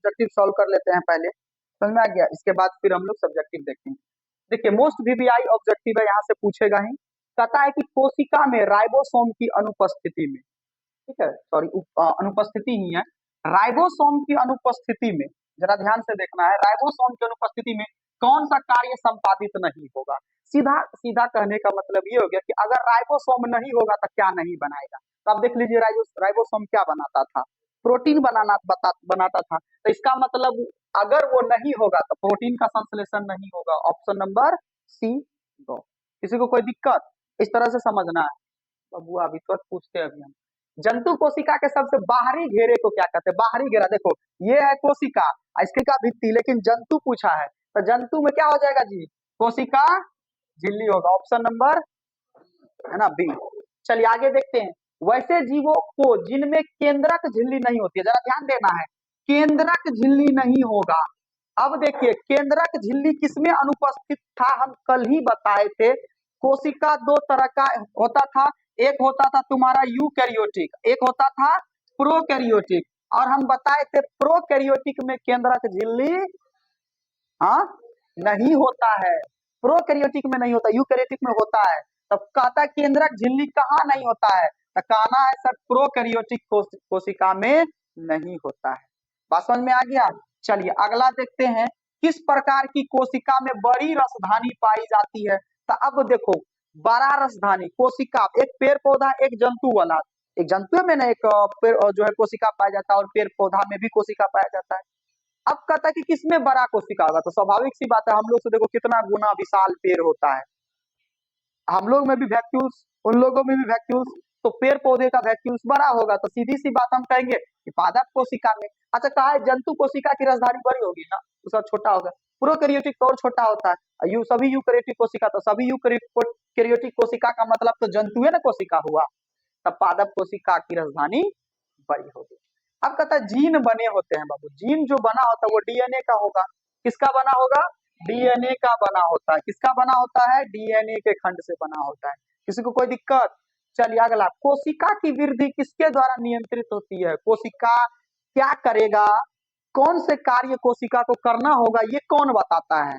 Objective solve कर लेते हैं पहले, समझ में आ गया। इसके बाद फिर हम लोग सब्जेक्टिव देखेंगे। देखिए मोस्ट वीवीआई ऑब्जेक्टिव है, यहाँ से पूछेगा ही। कहता है कि कोशिका में राइबोसोम की अनुपस्थिति में, ठीक है, सॉरी अनुपस्थिति ही है, राइबोसोम की अनुपस्थिति में, जरा ध्यान से देखना है, राइबोसोम की अनुपस्थिति में कौन सा कार्य संपादित नहीं होगा। सीधा सीधा कहने का मतलब ये हो गया कि अगर राइबोसोम नहीं होगा तो क्या नहीं बनाएगा। तो आप देख लीजिए राइबोसोम क्या बनाता था, प्रोटीन बनाता था। तो इसका मतलब अगर वो नहीं होगा तो प्रोटीन का संश्लेषण नहीं होगा। ऑप्शन नंबर सी गो। किसी को कोई दिक्कत, इस तरह से समझना है। बबुआ अभी तो पूछते हैं अभी हम। जंतु कोशिका के सबसे बाहरी घेरे को क्या कहते हैं? बाहरी घेरा, देखो ये है कोशिका, इसके का भित्ति, लेकिन जंतु पूछा है तो जंतु में क्या हो जाएगा जी? कोशिका झिल्ली होगा। ऑप्शन नंबर है ना बी। चलिए आगे देखते हैं। वैसे जीवों को जिनमें केंद्रक झिल्ली नहीं होती है, जरा ध्यान देना है, केंद्रक झिल्ली नहीं होगा। अब देखिए केंद्रक झिल्ली किसमें अनुपस्थित था, हम कल ही बताए थे। कोशिका दो तरह का होता था, एक होता था तुम्हारा यूकैरियोटिक, एक होता था प्रोकैरियोटिक। और हम बताए थे प्रोकैरियोटिक में केंद्रक झिल्ली हाँ नहीं होता है, प्रोकैरियोटिक में नहीं होता, यूकैरियोटिक में होता है। तब कहता है केंद्रक झिल्ली कहाँ नहीं होता है, तो कहना है सर प्रोकैरियोटिक कोशिका में नहीं होता है। बात समझ में आ गया। चलिए अगला देखते हैं, किस प्रकार की कोशिका में बड़ी रसधानी पाई जाती है। तो अब देखो बड़ा रसधानी कोशिका, एक पेड़ पौधा एक जंतु वाला, एक जंतु में ना एक पेड़ जो है कोशिका पाया जाता है, और पेड़ पौधा में भी कोशिका पाया जाता है। अब कहता है कि किसमें बड़ा कोशिका होगा, तो स्वाभाविक सी बात है, हम लोग से देखो कितना गुना विशाल पेड़ होता है, हम लोग में भी वैक्यूल्स, उन लोगों में भी वैक्यूल्स, तो पेड़ पौधे का वैक्यूल्स बड़ा होगा, तो सीधी सी बात हम कहेंगे कि पादप कोशिका में। अच्छा कहा है जंतु कोशिका की राजधानी बड़ी होगी ना, उसका छोटा होगा। प्रोकैरियोटिक तो और छोटा होता है, सभी यूकैरियोटिक कोशिका, तो सभी यूकैरियोटिक कोशिका का मतलब तो जंतु है ना कोशिका हुआ, तब पादप कोशिका की राजधानी बड़ी होगी। अब कहता है जीन बने होते हैं बाबू, जीन जो बना होता है वो डीएनए का होगा। किसका बना होगा? डीएनए का बना होता है। किसका बना होता है? डीएनए के खंड से बना होता है। किसी को कोई दिक्कत? चलिए अगला, कोशिका की वृद्धि किसके द्वारा नियंत्रित होती है? कोशिका क्या करेगा, कौन से कार्य कोशिका को करना होगा, ये कौन बताता है?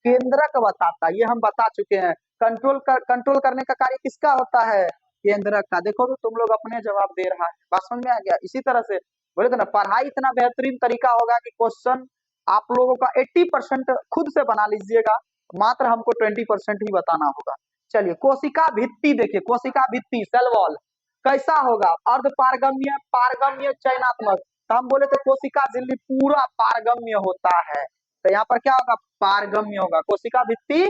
केंद्रक बताता है, ये हम बता चुके हैं। कंट्रोल करने का कार्य किसका होता है? केंद्रक का। देखो तो तुम लोग अपने जवाब दे रहा है, बात समझ में आ गया। इसी तरह से बोले थे ना, पढ़ाई इतना बेहतरीन तरीका होगा कि क्वेश्चन आप लोगों का 80% खुद से बना लीजिएगा, मात्र हमको 20% ही बताना होगा। चलिए कोशिका भित्ति देखिए, कोशिका भित्ति सेल वॉल कैसा होगा? अर्ध पारगम्य, पारगम्य, चयनात्मक। तो हम बोले थे कोशिका झिल्ली पूरा पारगम्य होता है, तो यहाँ पर क्या होगा? पारगम्य होगा। कोशिका भित्ति,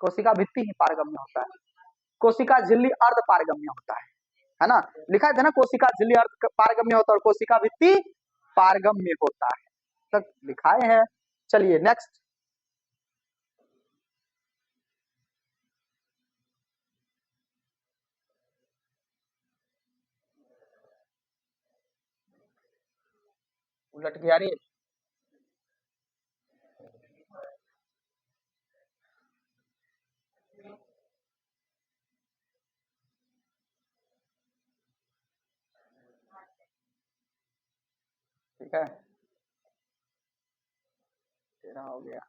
कोशिका भित्ति ही पारगम्य होता है, कोशिका झिल्ली अर्ध पारगम्य होता है ना। लिखा था ना कोशिका झिल्ली अर्ध पारगम्य होता है और कोशिका भित्ति पारगम्य होता है, तक लिखाए हैं। चलिए नेक्स्ट, उलट गया रे। ठीक है तेरा हो गया।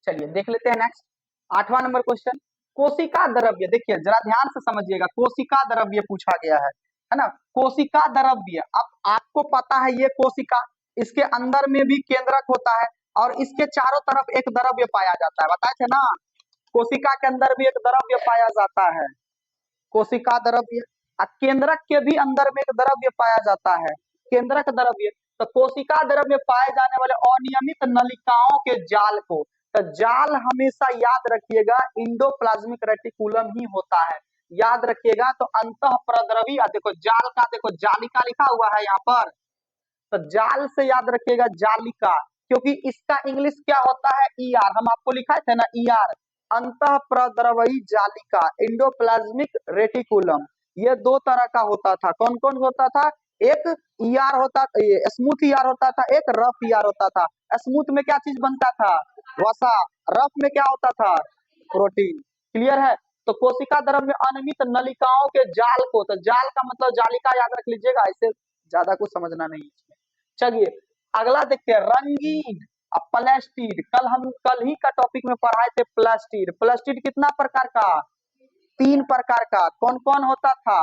चलिए देख लेते हैं नेक्स्ट, 8वां नंबर क्वेश्चन, कोशिका द्रव्य। देखिए जरा ध्यान से समझिएगा, कोशिका द्रव्य पूछा गया है ना। कोशिका द्रव्य, अब आपको पता है ये कोशिका, इसके अंदर में भी केंद्रक होता है और इसके चारों तरफ एक द्रव्य पाया जाता है, बताए थे ना। कोशिका के अंदर भी एक द्रव्य पाया जाता है, कोशिका द्रव्य। केंद्रक के भी अंदर में एक द्रव्य पाया जाता है, केंद्रक द्रव्य। तो कोशिका द्रव्य में पाए जाने वाले अनियमित नलिकाओं के जाल को, तो जाल हमेशा याद रखिएगा इंडोप्लाज्मिक रेटिकुलम ही होता है, याद रखिएगा। तो अंतः प्रद्रवी, देखो जाल का, देखो जालिका लिखा हुआ है यहाँ पर, तो जाल से याद रखिएगा जालिका, क्योंकि इसका इंग्लिश क्या होता है? ईआर, हम आपको लिखाए थे ना ईआर, अंतः प्रद्रवी जालिका, इंडोप्लाज्मिक रेटिकुलम। ये दो तरह का होता था, कौन कौन होता था? एक ईआर होता, स्मूथ ईआर होता था, एक रफ ईआर होता था। स्मूथ में क्या चीज बनता था? वसा। रफ में क्या होता था? प्रोटीन। क्लियर है। तो कोशिका द्रव में अनियमित नलिकाओं के जाल को, तो जाल का मतलब जालिका याद रख लीजिएगा, ऐसे ज्यादा कुछ समझना नहीं इसमें। चलिए अगला देखते हैं, रंगीन प्लास्टिड। कल ही का टॉपिक में पढ़ाए थे प्लास्टिड। प्लास्टिड कितना प्रकार का? 3 प्रकार का। कौन कौन होता था?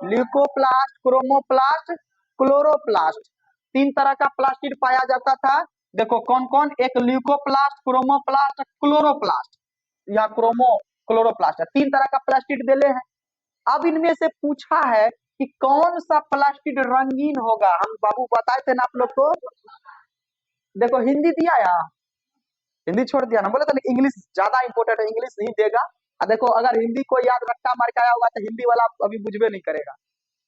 Leucoplast, chromoplast, chloroplast. 3 तरह का प्लास्टिड पाया जाता था। देखो कौन कौन? एक ल्यूकोप्लास्ट, क्रोमोप्लास्ट, क्लोरोप्लास्ट या क्लोरोप्लास्ट। 3 तरह का प्लास्टिड देले हैं। अब इनमें से पूछा है कि कौन सा प्लास्टिड रंगीन होगा। हम बाबू बताए थे ना आप लोग को। देखो हिंदी दिया या हिंदी छोड़ दिया ना, बोले तो इंग्लिश ज्यादा इंपोर्टेंट है, इंग्लिश नहीं देगा। देखो अगर हिंदी को याद रखा मार के आया होगा तो हिंदी वाला अभी बुझबे नहीं करेगा।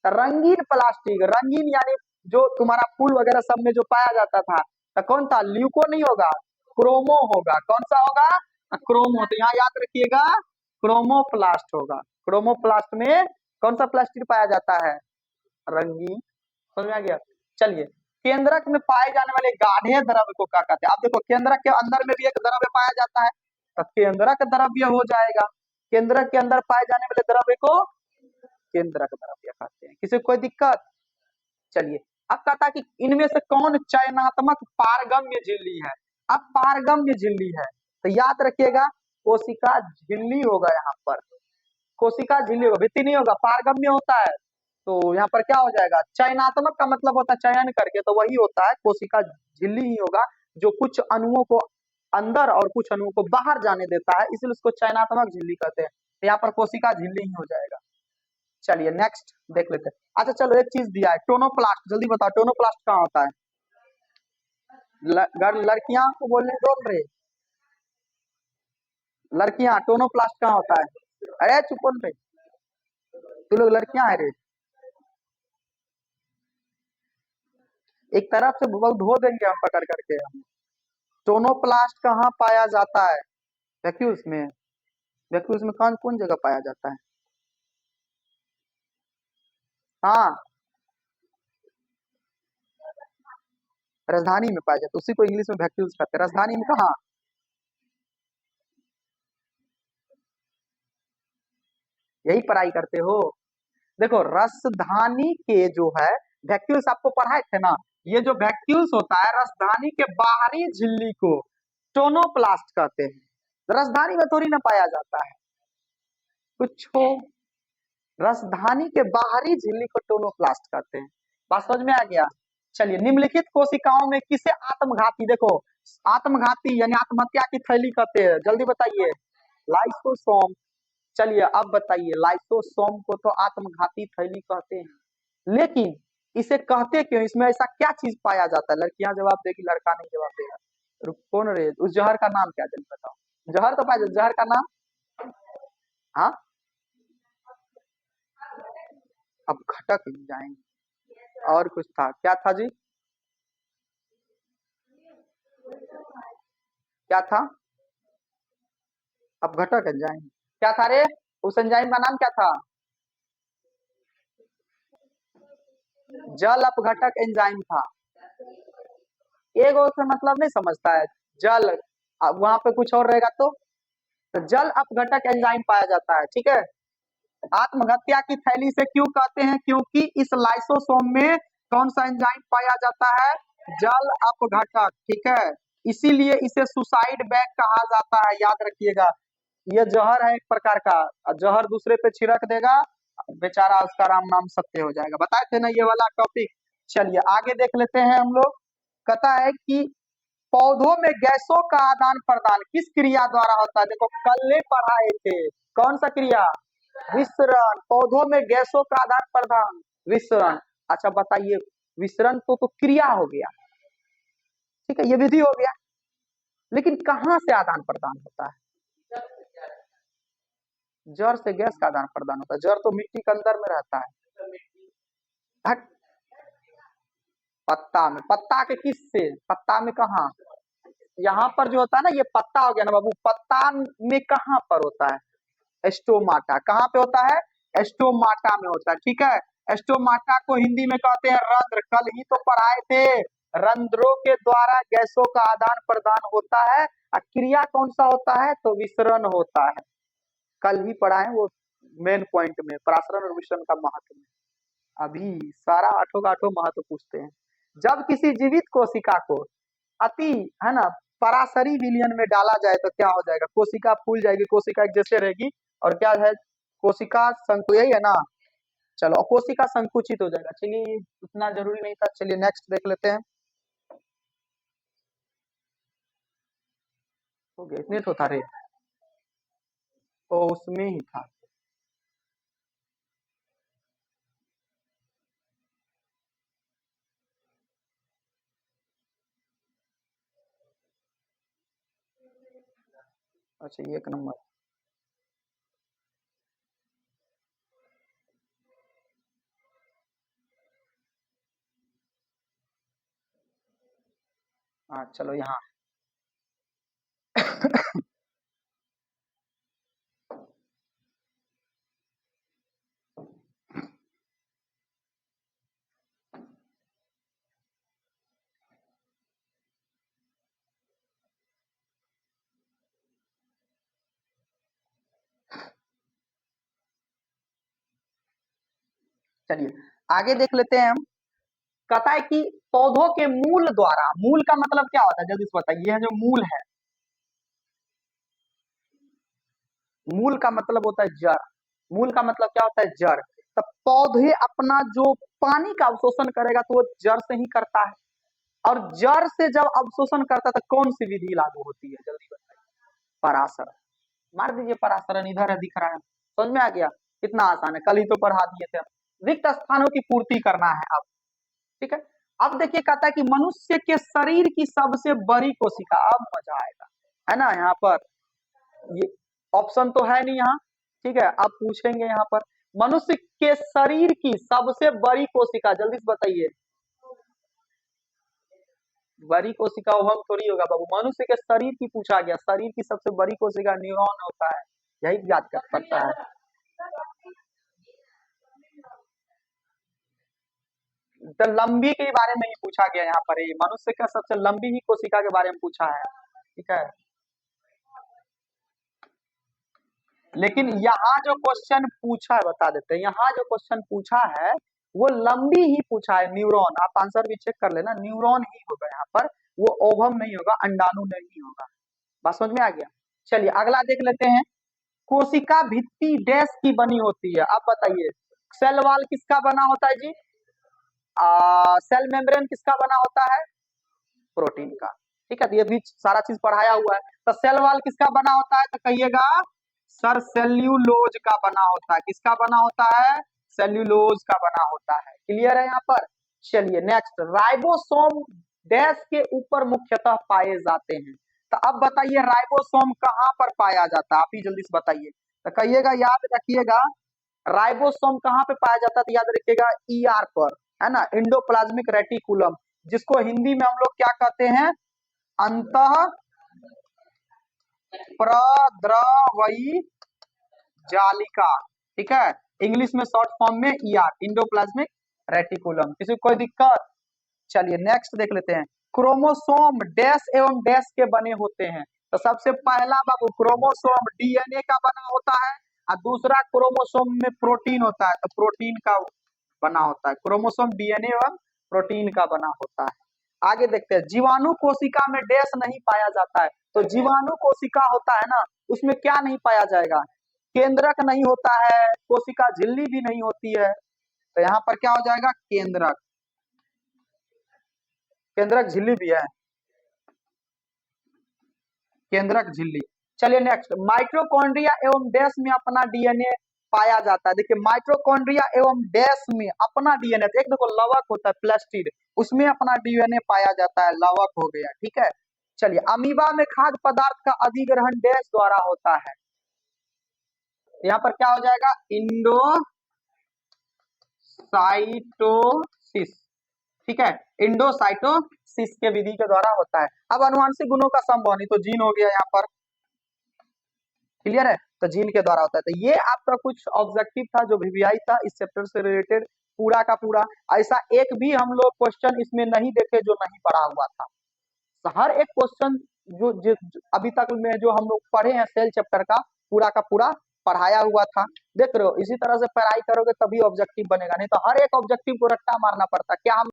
रंगीन प्लास्टिक, रंगीन यानी जो तुम्हारा फूल वगैरह सब में जो पाया जाता था, तो कौन था? ल्यूको नहीं होगा, क्रोमो होगा। कौन सा होगा? क्रोमो। तो यहाँ याद रखिएगा क्रोमोप्लास्ट होगा। क्रोमोप्लास्ट में कौन सा प्लास्टिक पाया जाता है? रंगीन। समझ में आ गया? चलिए केंद्रक में पाए जाने वाले गाढ़े द्रव्य को क्या कहते हैं? आप देखो केंद्रक के अंदर में भी एक द्रव्य पाया जाता है, तो केंद्रक द्रव्य हो जाएगा। केंद्रक के अंदर पाए जाने वाले द्रव्य को केंद्रक द्रव्य कहते हैं। किसी को कोई दिक्कत? चलिए अब कहता है कि इनमें से कौन चयनात्मक पारगम्य झिल्ली है? अब पारगम्य झिल्ली है तो याद रखिएगा कोशिका झिल्ली होगा। यहाँ पर कोशिका झिल्ली होगा, भित्ति नहीं होगा। पारगम्य होता है तो यहाँ पर क्या हो जाएगा? चयनात्मक का मतलब होता है चयन करके, तो वही होता है कोशिका झिल्ली ही होगा, जो कुछ अणुओं को अंदर और कुछ अणुओं को बाहर जाने देता है, इसलिए उसको चयनात्मक झिल्ली कहते हैं। तो यहाँ पर कोशिका झिल्ली ही हो जाएगा। चलिए नेक्स्ट देख लेते हैं। अच्छा चलो एक चीज दिया है, टोनोप्लास्ट। जल्दी बताओ टोनोप्लास्ट कहाँ होता है? लड़कियां को बोलने दो रे, लड़कियां, टोनोप्लास्ट कहाँ होता है? अरे चुप रे, तू लोग लड़कियां है रे। एक तरफ से बहुत धो देंगे हम पकड़ करके। टोनोप्लास्ट कहाँ पाया जाता है? वैक्यूल्स में। वैक्यूल्स में कौन कौन जगह पाया जाता है? हाँ राजधानी में पाया जाता है, उसी को इंग्लिश में वैक्यूल्स कहते हैं। राजधानी में कहाँ? यही पढ़ाई करते हो। देखो रसधानी के जो है वैक्यूल्स आपको पढ़ाए थे ना, ये जो वैक्यूल्स होता है रसधानी के बाहरी झिल्ली को टोनोप्लास्ट कहते हैं। रसधानी में थोड़ी ना पाया जाता है कुछ हो, रसधानी के बाहरी झिल्ली को टोनोप्लास्ट कहते हैं। बात समझ में आ गया? चलिए निम्नलिखित कोशिकाओं में किसे आत्मघाती, देखो आत्मघाती यानी आत्महत्या की थैली कहते हैं, जल्दी बताइए। लाइसोसोम। चलिए अब बताइए, लाइसोसोम को तो आत्मघाती थैली कहते हैं, लेकिन इसे कहते क्यों? इसमें ऐसा क्या चीज पाया जाता है? लड़कियां जवाब देगी, लड़का नहीं जवाब देगा। कौन रे? उस जहर का नाम क्या? जल्दी बताओ। जहर तो पाया जाता, जहर का नाम? हाँ अब घटक जाएंगे। और कुछ था, क्या था जी? क्या था? अब घटक एंजाइम क्या था रे? उस एंजाइम का नाम क्या था? जल अपघटक एंजाइम था। एक और से मतलब नहीं समझता है। जल, अब वहां पे कुछ और रहेगा तो जल अपघटक एंजाइम पाया जाता है। ठीक है। आत्महत्या की थैली से क्यों कहते हैं? क्योंकि इस लाइसोसोम में कौन सा एंजाइम पाया जाता है? जल अपघटक। ठीक है, इसीलिए इसे सुसाइड बैग कहा जाता है, याद रखिएगा। ये जहर है एक प्रकार का, जहर दूसरे पे छिड़क देगा, बेचारा उसका राम नाम सत्य हो जाएगा। बताए थे ना ये वाला टॉपिक। चलिए आगे देख लेते हैं हम लोग। कहता है कि पौधों में गैसों का आदान प्रदान किस क्रिया द्वारा होता है? देखो कल पढ़ाए थे, कौन सा क्रिया? विसरण। पौधों में गैसों का आदान प्रदान विसरण। अच्छा बताइए, विसरण तो क्रिया हो गया, ठीक है, ये विधि हो गया, लेकिन कहाँ से आदान प्रदान होता है? जड़ से गैस का आदान प्रदान होता है। जड़ तो मिट्टी के अंदर में रहता है। हट, पत्ता में। पत्ता के किस से? पत्ता में कहाँ? यहाँ पर जो होता है ना, ये पत्ता हो गया ना बाबू। पत्ता में कहाँ पर होता है? एस्टोमाटा। कहाँ पे होता है? एस्टोमाटा में होता है। ठीक है, एस्टोमाटा को हिंदी में कहते हैं रंध्र। कल ही तो पढ़ाए थे, रंध्रों के द्वारा गैसों का आदान प्रदान होता है। क्रिया कौन सा होता है? तो विसरण होता है। कल ही पढ़ा है वो मेन पॉइंट में, परासरण और मिश्रण का महत्व में। अभी सारा आठों का आठों महत्व पूछते हैं। जब किसी जीवित कोशिका को अति, है ना, पराशरी विलयन में डाला जाए तो क्या हो जाएगा? कोशिका फूल जाएगी, कोशिका एक जैसे रहेगी, और क्या है, कोशिका संकु, यही है ना। चलो, और कोशिका संकुचित हो जाएगा। चलिए, उतना जरूरी नहीं था, चलिए नेक्स्ट देख लेते हैं। हो गया, इतने तो था रे, तो उसमें ही था। अच्छा, ये एक नंबर। हाँ चलो यहाँ। चलिए आगे देख लेते हैं हम। कहता है कि पौधों के मूल द्वारा, मूल का मतलब क्या होता है जल्दी से बताइए। ये जो मूल है, मूल का मतलब होता है जड़। मूल का मतलब क्या होता है? जड़। तो पौधे अपना जो पानी का अवशोषण करेगा तो वो जड़ से ही करता है, और जड़ से जब अवशोषण करता है तो कौन सी विधि लागू होती है? जल्दी बताइए। पराशरण। मार दीजिए पराशरण, इधर है, दिख रहा है, समझ में आ गया? कितना आसान है, कल ही तो पढ़ा दिए थे हम। रिक्त स्थानों की पूर्ति करना है अब, ठीक है। अब देखिए, कहता है कि मनुष्य के शरीर की सबसे बड़ी कोशिका, अब मजा आएगा, है ना। यहाँ पर ये ऑप्शन तो है नहीं यहाँ, ठीक है। अब पूछेंगे यहाँ पर, मनुष्य के शरीर की सबसे बड़ी कोशिका, जल्दी से बताइए। बड़ी कोशिका ओहम थोड़ी होगा बाबू, मनुष्य के शरीर की पूछा गया। शरीर की सबसे बड़ी कोशिका न्यूरॉन होता है, यही याद कर सकता है। तो लंबी के बारे में ही पूछा गया यहाँ पर, ये मनुष्य का सबसे लंबी ही कोशिका के बारे में पूछा है, ठीक है। लेकिन यहाँ जो क्वेश्चन पूछा है, बता देते हैं, यहाँ जो क्वेश्चन पूछा है वो लंबी ही पूछा है, न्यूरॉन। आप आंसर भी चेक कर लेना, न्यूरॉन ही होगा यहाँ पर, वो ओवम नहीं होगा, अंडाणु नहीं होगा। बात समझ में आ गया? चलिए अगला देख लेते हैं। कोशिका भित्ति डैश की बनी होती है, आप बताइए। सेल वॉल किसका बना होता है जी? सेल मेम्ब्रेन किसका बना होता है? प्रोटीन का, ठीक है। तो ये भी सारा चीज पढ़ाया हुआ है। तो सेल वॉल किसका बना होता है? तो कहिएगा सर, सेल्यूलोज का बना होता है। किसका बना होता है? सेल्यूलोज का बना होता है। क्लियर है यहाँ पर? चलिए नेक्स्ट, राइबोसोम डैश के ऊपर मुख्यतः पाए जाते हैं। तो अब बताइए राइबोसोम कहाँ पर पाया जाता है? आप ही जल्दी से बताइए। तो कहिएगा, याद रखिएगा, राइबोसोम कहाँ पे पाया जाता है? तो याद रखिएगा ईआर पर, है ना, इंडोप्लाज्मिक रेटिकुलम, जिसको हिंदी में हम लोग क्या कहते हैं? अंतः प्रद्रवयी जालिका, ठीक है। इंग्लिश में शॉर्ट फॉर्म में ईआर, इंडोप्लाज्मिक रेटिकुलम। किसी को कोई दिक्कत? चलिए नेक्स्ट देख लेते हैं। क्रोमोसोम डैश एवं डैश के बने होते हैं। तो सबसे पहला बाबू, क्रोमोसोम डीएनए का बना होता है, और दूसरा क्रोमोसोम में प्रोटीन होता है, तो प्रोटीन का बना होता है। क्रोमोसोम डीएनए एवं प्रोटीन का बना होता है। आगे देखते हैं, जीवाणु कोशिका में डैश नहीं पाया जाता है। तो जीवाणु कोशिका होता है ना, उसमें क्या नहीं पाया जाएगा? केंद्रक नहीं होता है, कोशिका झिल्ली भी नहीं होती है। तो यहाँ पर क्या हो जाएगा? केंद्रक। केंद्रक झिल्ली भी है, केंद्रक झिल्ली। चलिए नेक्स्ट, माइटोकॉन्ड्रिया एवं डैश में अपना डीएनए पाया जाता है। देखिए माइटोकॉन्ड्रिया एवं डैश में अपना डीएनए, एक देखो लवक होता है प्लास्टिड, उसमें अपना डीएनए पाया जाता है, लवक हो गया, ठीक है। चलिए, अमीबा में खाद्य पदार्थ का अधिग्रहण डैश द्वारा होता है। यहाँ पर क्या हो जाएगा? इंडोसाइटोसिस, ठीक है, इंडोसाइटोसिस के विधि के द्वारा होता है। अब अनुवांशिक गुणों का संवहनी, तो जीन हो गया यहाँ पर, क्लियर है। तो जीन के द्वारा होता है। तो ये आपका कुछ ऑब्जेक्टिव था जो वीवीआई था इस चैप्टर से रिलेटेड, पूरा का पूरा। ऐसा एक भी हम लोग क्वेश्चन इसमें नहीं देखे जो नहीं पढ़ा हुआ था। तो हर एक क्वेश्चन जो अभी तक में जो हम लोग पढ़े हैं सेल चैप्टर का, पूरा पढ़ाया हुआ था। देख रहे हो, इसी तरह से पढ़ाई करोगे तभी ऑब्जेक्टिव बनेगा, नहीं तो हर एक ऑब्जेक्टिव को रट्टा मारना पड़ता। क्या हम